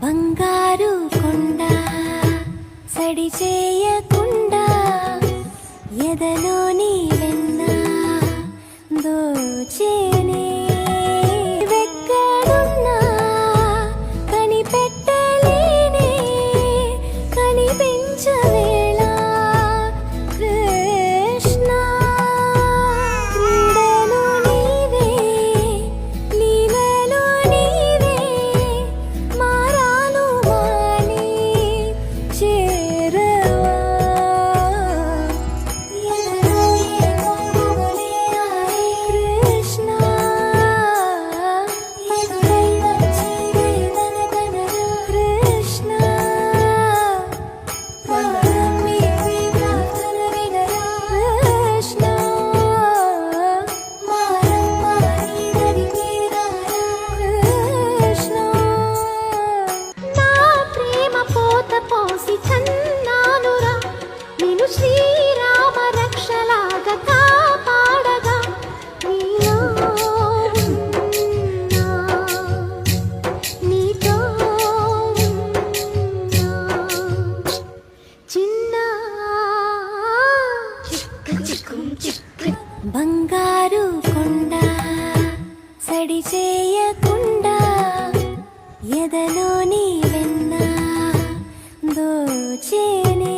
బంగారు కొండ సడి చేయకుండా ఎదలోని వెన్న దోచేనే వెక్కడున్నా కనిపెట్టలేనే కనిపించవేళ కృష్ణ క్రీడలు నీవే లీలలు నీవే మారాను మాని చేరవా కృష్ణ కృష్ణ కృష్ణ కృష్ణ నా ప్రేమ పోత పోసి చన్నానురా నేను శ్రీరామ రక్షలాగా కాపాడగా నీలో ఉన్నా, నీతో ఉన్నా. చిన్న బంగారు కొండ సడి చేయకుండా ఎదలోని వెన్న దోచేనే